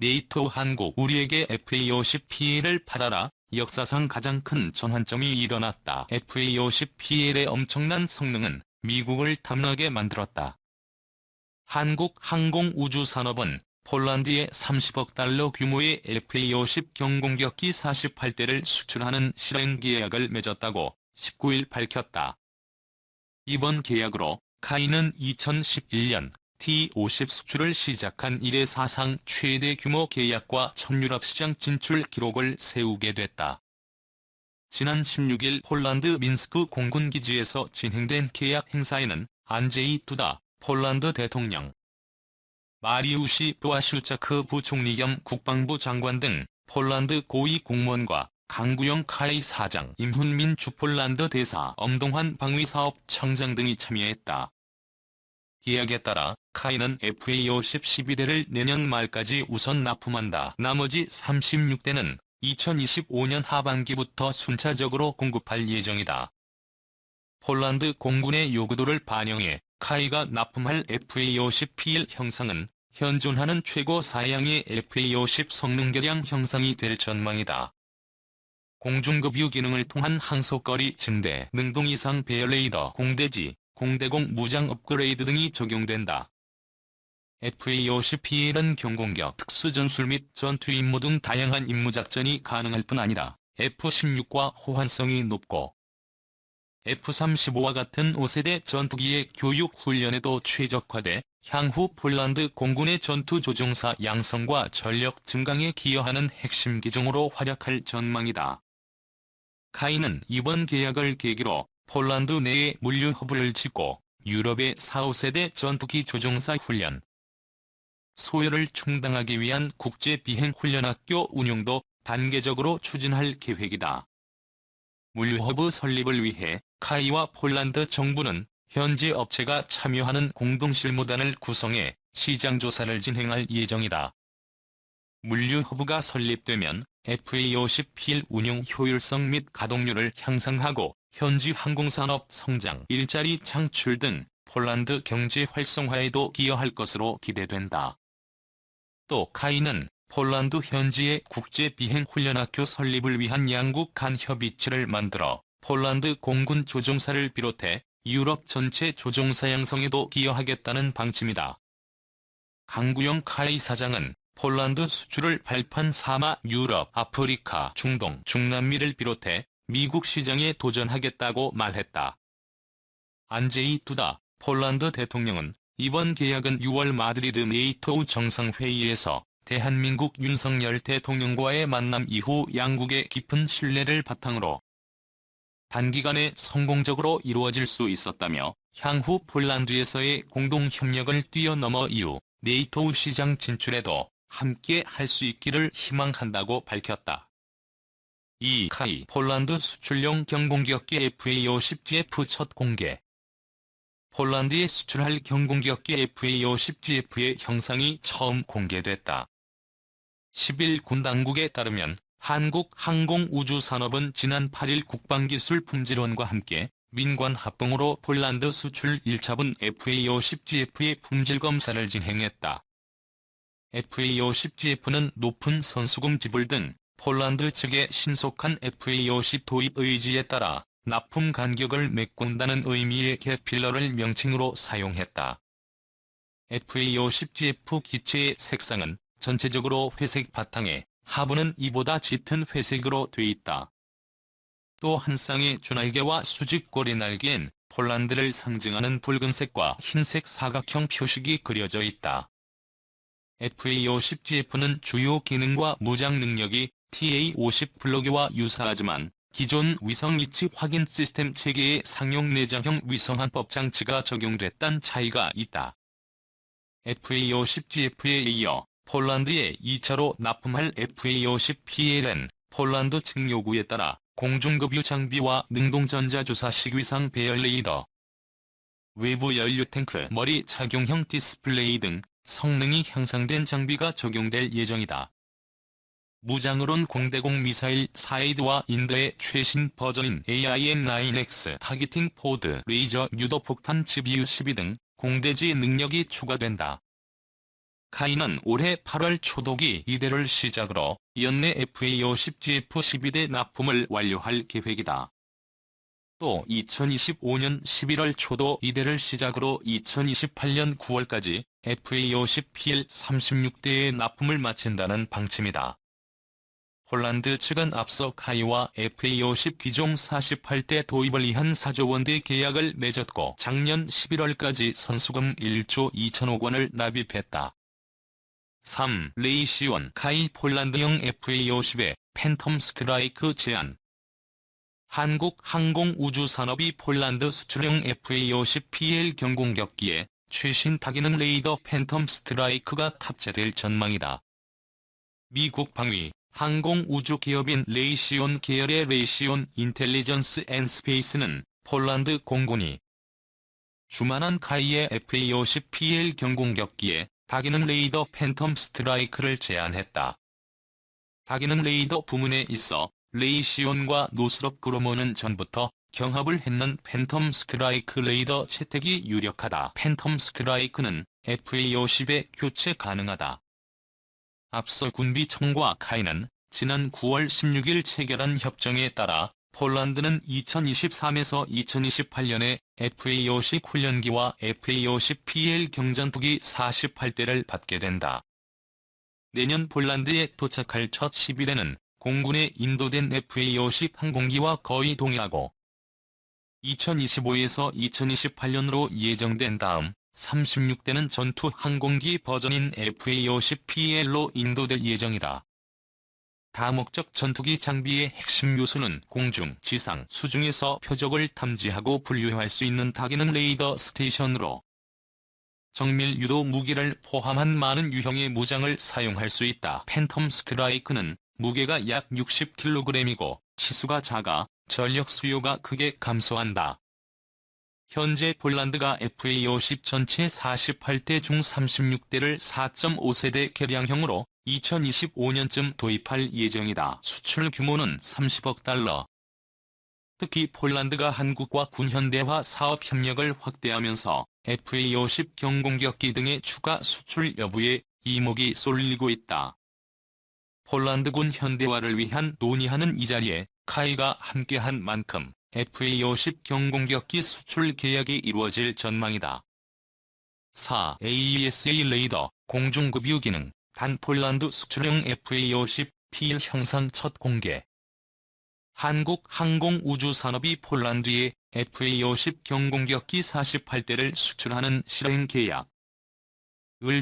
네이토 한국 우리에게 FA-50PL을 팔아라. 역사상 가장 큰 전환점이 일어났다. FA-50PL의 엄청난 성능은 미국을 탐나게 만들었다. 한국 항공우주산업은 폴란드에 30억 달러 규모의 FA-50 경공격기 48대를 수출하는 실행 계약을 맺었다고 19일 밝혔다. 이번 계약으로 카이는 2011년 T-50 수출을 시작한 이래 사상 최대 규모 계약과 첫 유럽 시장 진출 기록을 세우게 됐다. 지난 16일 폴란드 민스크 공군기지에서 진행된 계약 행사에는 안제이 두다 폴란드 대통령, 마리우시 브와슈차크 부총리 겸 국방부 장관 등 폴란드 고위 공무원과 강구영 카이 사장, 임훈민 주폴란드 대사, 엄동환 방위사업 청장 등이 참여했다. 계약에 따라 카이는 FA-50 12대를 내년 말까지 우선 납품한다. 나머지 36대는 2025년 하반기부터 순차적으로 공급할 예정이다. 폴란드 공군의 요구도를 반영해 카이가 납품할 FA-50PL 형상은 현존하는 최고 사양의 FA-50 성능 개량 형상이 될 전망이다. 공중급유 기능을 통한 항속거리 증대, 능동 이상 배열 레이더, 공대지, 공대공 무장 업그레이드 등이 적용된다. FA-50PL은 경공격, 특수전술 및 전투 임무 등 다양한 임무작전이 가능할 뿐 아니라 F-16과 호환성이 높고 F-35와 같은 5세대 전투기의 교육 훈련에도 최적화돼 향후 폴란드 공군의 전투 조종사 양성과 전력 증강에 기여하는 핵심 기종으로 활약할 전망이다. 카이는 이번 계약을 계기로 폴란드 내에 물류 허브를 짓고 유럽의 4, 5세대 전투기 조종사 훈련, 소요를 충당하기 위한 국제 비행 훈련학교 운영도 단계적으로 추진할 계획이다. 물류 허브 설립을 위해 카이와 폴란드 정부는 현지 업체가 참여하는 공동실무단을 구성해 시장 조사를 진행할 예정이다. 물류 허브가 설립되면 FA-50PL 운용 효율성 및 가동률을 향상하고 현지 항공산업 성장, 일자리 창출 등 폴란드 경제 활성화에도 기여할 것으로 기대된다. 또 카이는 폴란드 현지의 국제 비행 훈련학교 설립을 위한 양국 간 협의체를 만들어 폴란드 공군 조종사를 비롯해 유럽 전체 조종사 양성에도 기여하겠다는 방침이다. 강구영 카이 사장은 폴란드 수출을 발판 삼아 유럽, 아프리카, 중동, 중남미를 비롯해 미국 시장에 도전하겠다고 말했다. 안제이 두다 폴란드 대통령은 이번 계약은 6월 마드리드 네이토 정상회의에서 대한민국 윤석열 대통령과의 만남 이후 양국의 깊은 신뢰를 바탕으로 단기간에 성공적으로 이루어질 수 있었다며 향후 폴란드에서의 공동협력을 뛰어넘어 이후 네이토 시장 진출에도 함께 할 수 있기를 희망한다고 밝혔다. 이 카이 폴란드 수출용 경공격기 FA-50GF 첫 공개. 폴란드에 수출할 경공격기 FA-50GF의 형상이 처음 공개됐다. 10일 군 당국에 따르면 한국 항공우주산업은 지난 8일 국방기술품질원과 함께 민관 합동으로 폴란드 수출 1차분 FA-50GF의 품질검사를 진행했다. FA-50GF는 높은 선수금 지불 등 폴란드 측의 신속한 FA-50 도입 의지에 따라 납품 간격을 메꾼다는 의미의 개필러를 명칭으로 사용했다. FA-50GF 기체의 색상은 전체적으로 회색 바탕에 하부는 이보다 짙은 회색으로 돼 있다. 또 한 쌍의 주날개와 수직고리 날개엔 폴란드를 상징하는 붉은색과 흰색 사각형 표식이 그려져 있다. FA-50GF는 주요 기능과 무장 능력이 TA-50 블로기와 유사하지만 기존 위성 위치 확인 시스템 체계의 상용 내장형 위성 한법 장치가 적용됐다는 차이가 있다. FA-50GF에 이어 폴란드에 2차로 납품할 FA-50PL은 폴란드 측 요구에 따라 공중급유 장비와 능동전자주사식 위상 배열 레이더, 외부 연료 탱크 머리 착용형 디스플레이 등 성능이 향상된 장비가 적용될 예정이다. 무장으론 공대공 미사일 사이드와 인더의 최신 버전인 AIM-9X 타기팅 포드 레이저 유도 폭탄 GBU-12 등 공대지 능력이 추가된다. 카이는 올해 8월 초도기 이대를 시작으로 연내 FA50GF12대 납품을 완료할 계획이다. 또 2025년 11월 초도 이대를 시작으로 2028년 9월까지 FA50PL 36대의 납품을 마친다는 방침이다. 폴란드 측은 앞서 카이와 FA50 기종 48대 도입을 위한 4조 원대 계약을 맺었고 작년 11월까지 선수금 1조 2천억 원을 납입했다. 3. 레이시온 카이 폴란드형 FA50의 팬텀 스트라이크 제안. 한국항공우주산업이 폴란드 수출형 FA50PL 경공격기에 최신 다기능 레이더 팬텀 스트라이크가 탑재될 전망이다. 미국 방위, 항공우주 기업인 레이시온 계열의 레이시온 인텔리전스 앤 스페이스는 폴란드 공군이 주만한 카이의 FA50PL 경공격기에 다기능 레이더 팬텀 스트라이크를 제안했다. 다기능 레이더 부문에 있어 레이시온과 노스럽 그로모는 전부터 경합을 했는 팬텀 스트라이크 레이더 채택이 유력하다. 팬텀 스트라이크는 FA50에 교체 가능하다. 앞서 군비청과 카이는 지난 9월 16일 체결한 협정에 따라 폴란드는 2023에서 2028년에 FA50 훈련기와 FA50PL 경전투기 48대를 받게 된다. 내년 폴란드에 도착할 첫 10일에는 공군에 인도된 FA50 항공기와 거의 동일하고 2025에서 2028년으로 예정된 다음 36대는 전투 항공기 버전인 FA50PL로 인도될 예정이다. 다목적 전투기 장비의 핵심 요소는 공중, 지상, 수중에서 표적을 탐지하고 분류할 수 있는 다기능 레이더 스테이션으로 정밀 유도 무기를 포함한 많은 유형의 무장을 사용할 수 있다. 팬텀 스트라이크는 무게가 약 60kg이고 치수가 작아 전력 수요가 크게 감소한다. 현재 폴란드가 FA50 전체 48대 중 36대를 4.5세대 개량형으로 2025년쯤 도입할 예정이다. 수출 규모는 30억 달러. 특히 폴란드가 한국과 군현대화 사업 협력을 확대하면서 FA50 경공격기 등의 추가 수출 여부에 이목이 쏠리고 있다. 폴란드군 현대화를 위한 논의하는 이 자리에 카이가 함께한 만큼 FA50 경공격기 수출 계약이 이루어질 전망이다. 4. AESA 레이더 공중급유 기능 단 폴란드 수출형 FA50PL 형상 첫 공개. 한국항공우주산업이 폴란드에 FA50 경공격기 48대를 수출하는 실행 계약을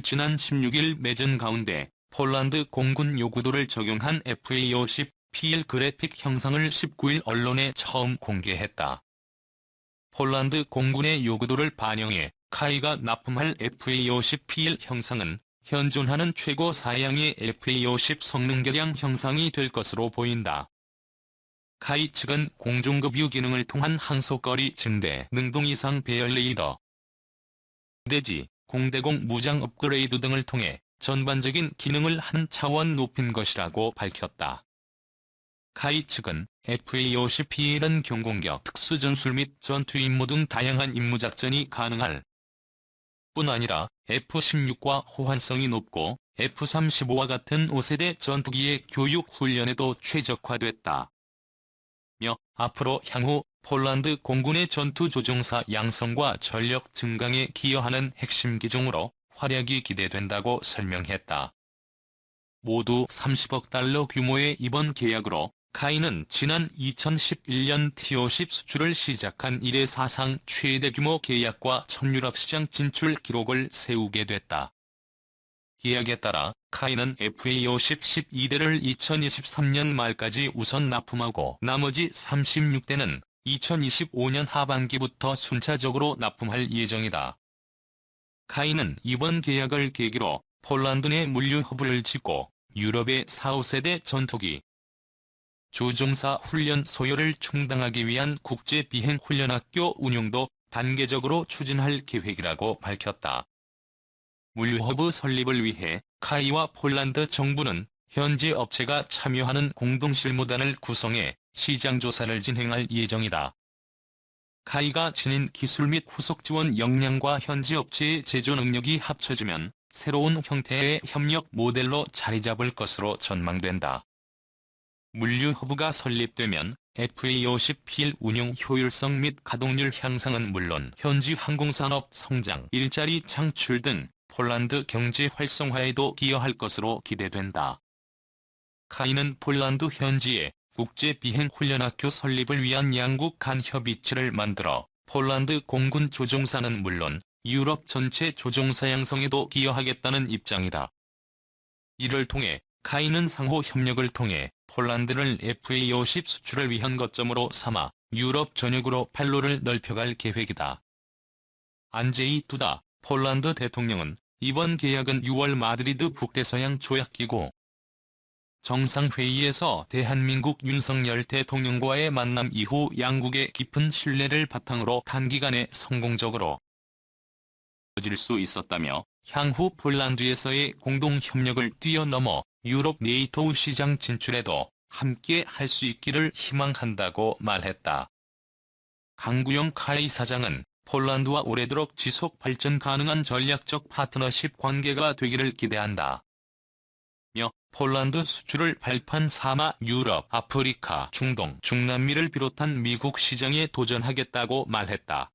지난 16일 맺은 가운데 폴란드 공군 요구도를 적용한 FA50PL 그래픽 형상을 19일 언론에 처음 공개했다. 폴란드 공군의 요구도를 반영해 카이가 납품할 FA50PL 형상은 현존하는 최고 사양의 FA50 성능 개량 형상이 될 것으로 보인다. 카이 측은 공중급유 기능을 통한 항속거리 증대, 능동 이상 배열 레이더, 대지, 공대공 무장 업그레이드 등을 통해 전반적인 기능을 한 차원 높인 것이라고 밝혔다. 카이 측은 FA50PL은 경공격, 특수전술 및 전투 임무 등 다양한 임무작전이 가능할 뿐 아니라 F-16과 호환성이 높고 F-35와 같은 5세대 전투기의 교육 훈련에도 최적화됐다. 며 앞으로 향후 폴란드 공군의 전투 조종사 양성과 전력 증강에 기여하는 핵심 기종으로 활약이 기대된다고 설명했다. 모두 30억 달러 규모의 이번 계약으로 카이는 지난 2011년 T-50 수출을 시작한 이래 사상 최대 규모 계약과 천유럽 시장 진출 기록을 세우게 됐다. 계약에 따라 카이는 FA50 12대를 2023년 말까지 우선 납품하고 나머지 36대는 2025년 하반기부터 순차적으로 납품할 예정이다. 카이는 이번 계약을 계기로 폴란드 내 물류 허브를 짓고 유럽의 4, 5세대 전투기 조종사 훈련 소요를 충당하기 위한 국제 비행 훈련학교 운영도 단계적으로 추진할 계획이라고 밝혔다. 물류허브 설립을 위해 카이와 폴란드 정부는 현지 업체가 참여하는 공동실무단을 구성해 시장 조사를 진행할 예정이다. 카이가 지닌 기술 및 후속 지원 역량과 현지 업체의 제조 능력이 합쳐지면 새로운 형태의 협력 모델로 자리잡을 것으로 전망된다. 물류 허브가 설립되면 FA-50P의 운용 효율성 및 가동률 향상은 물론 현지 항공산업 성장, 일자리 창출 등 폴란드 경제 활성화에도 기여할 것으로 기대된다. 카이는 폴란드 현지에 국제 비행 훈련학교 설립을 위한 양국 간 협의체를 만들어 폴란드 공군 조종사는 물론 유럽 전체 조종사 양성에도 기여하겠다는 입장이다. 이를 통해 카이는 상호 협력을 통해 폴란드를 FA-50 수출을 위한 거점으로 삼아 유럽 전역으로 판로를 넓혀갈 계획이다. 안제이 두다 폴란드 대통령은 이번 계약은 6월 마드리드 북대서양 조약기구 정상회의에서 대한민국 윤석열 대통령과의 만남 이후 양국의 깊은 신뢰를 바탕으로 단기간에 성공적으로 이뤄질 수 있었다며 향후 폴란드에서의 공동협력을 뛰어넘어 유럽 네이토 시장 진출에도 함께 할 수 있기를 희망한다고 말했다. 강구영 카이 사장은 폴란드와 오래도록 지속 발전 가능한 전략적 파트너십 관계가 되기를 기대한다. 며 폴란드 수출을 발판 삼아 유럽, 아프리카, 중동, 중남미를 비롯한 미국 시장에 도전하겠다고 말했다.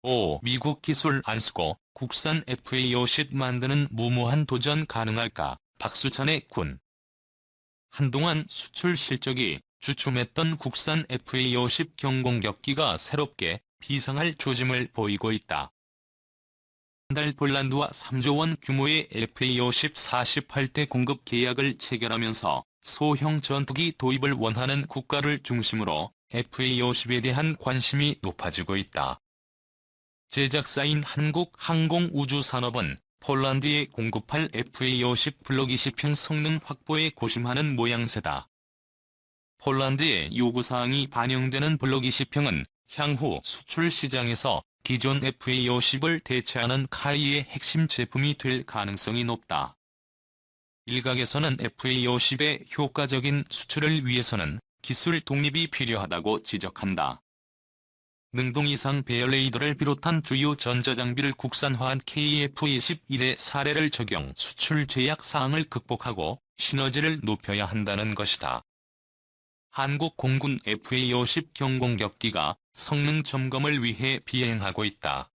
5. 미국 기술 안 쓰고 국산 FA-50 만드는 무모한 도전 가능할까? 박수찬의 군. 한동안 수출 실적이 주춤했던 국산 FA-50 경공격기가 새롭게 비상할 조짐을 보이고 있다. 달 폴란드와 3조 원 규모의 FA-50 48대 공급 계약을 체결하면서 소형 전투기 도입을 원하는 국가를 중심으로 FA-50에 대한 관심이 높아지고 있다. 제작사인 한국항공우주산업은 폴란드에 공급할 FA-50 블록 20형 성능 확보에 고심하는 모양새다. 폴란드의 요구사항이 반영되는 블록 20형은 향후 수출 시장에서 기존 FA-50을 대체하는 카이의 핵심 제품이 될 가능성이 높다. 일각에서는 FA-50의 효과적인 수출을 위해서는 기술 독립이 필요하다고 지적한다. 능동 이상 배열 레이더를 비롯한 주요 전자장비를 국산화한 KF-21의 사례를 적용 수출 제약 사항을 극복하고 시너지를 높여야 한다는 것이다. 한국 공군 FA-50 경공격기가 성능 점검을 위해 비행하고 있다.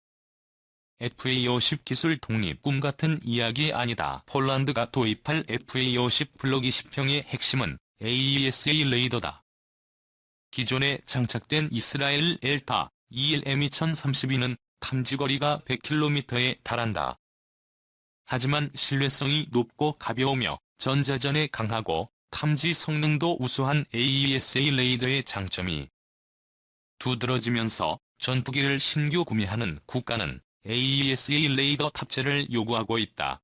FA-50 기술 독립 꿈 같은 이야기 아니다. 폴란드가 도입할 FA-50 블록 20형의 핵심은 AESA 레이더다. 기존에 장착된 이스라엘 엘타 ELM 2032는 탐지거리가 100km에 달한다. 하지만 신뢰성이 높고 가벼우며 전자전에 강하고 탐지 성능도 우수한 AESA 레이더의 장점이 두드러지면서 전투기를 신규 구매하는 국가는 AESA 레이더 탑재를 요구하고 있다.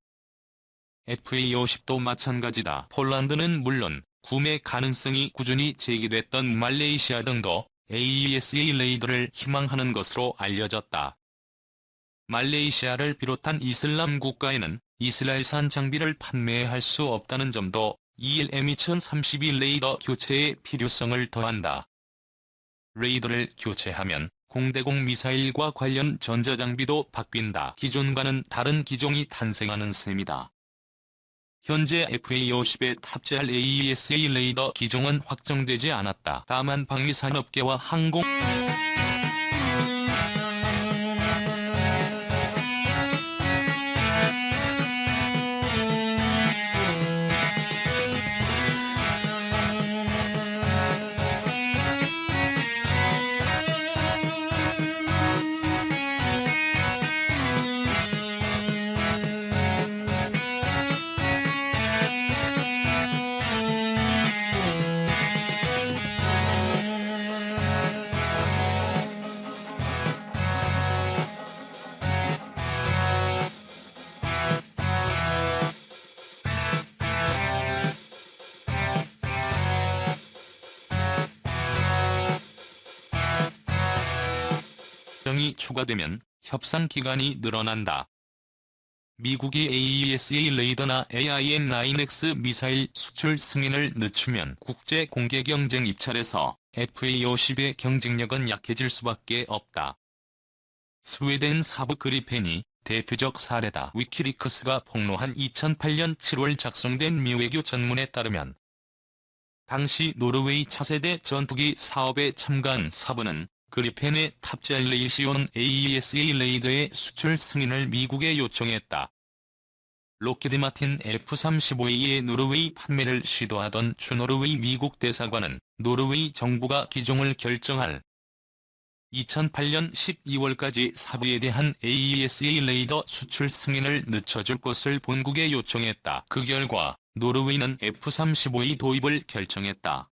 FA-50도 마찬가지다. 폴란드는 물론 구매 가능성이 꾸준히 제기됐던 말레이시아 등도 AESA 레이더를 희망하는 것으로 알려졌다. 말레이시아를 비롯한 이슬람 국가에는 이스라엘산 장비를 판매할 수 없다는 점도 ELM 2032 레이더 교체의 필요성을 더한다. 레이더를 교체하면 공대공 미사일과 관련 전자장비도 바뀐다. 기존과는 다른 기종이 탄생하는 셈이다. 현재 FA-50에 탑재할 AESA 레이더 기종은 확정되지 않았다. 다만 방위산업계와 항공 이 추가되면 협상 기간이 늘어난다. 미국이 AESA 레이더나 AIM-9X 미사일 수출 승인을 늦추면 국제 공개 경쟁 입찰에서 FA-50의 경쟁력은 약해질 수밖에 없다. 스웨덴 사브 그리펜이 대표적 사례다. 위키리크스가 폭로한 2008년 7월 작성된 미 외교 전문에 따르면 당시 노르웨이 차세대 전투기 사업에 참가한 사부는 그리펜에 탑재할 레이시온 AESA 레이더의 수출 승인을 미국에 요청했다. 록히드 마틴 F-35A의 노르웨이 판매를 시도하던 주노르웨이 미국 대사관은 노르웨이 정부가 기종을 결정할 2008년 12월까지 사부에 대한 AESA 레이더 수출 승인을 늦춰줄 것을 본국에 요청했다. 그 결과 노르웨이는 F-35A 도입을 결정했다.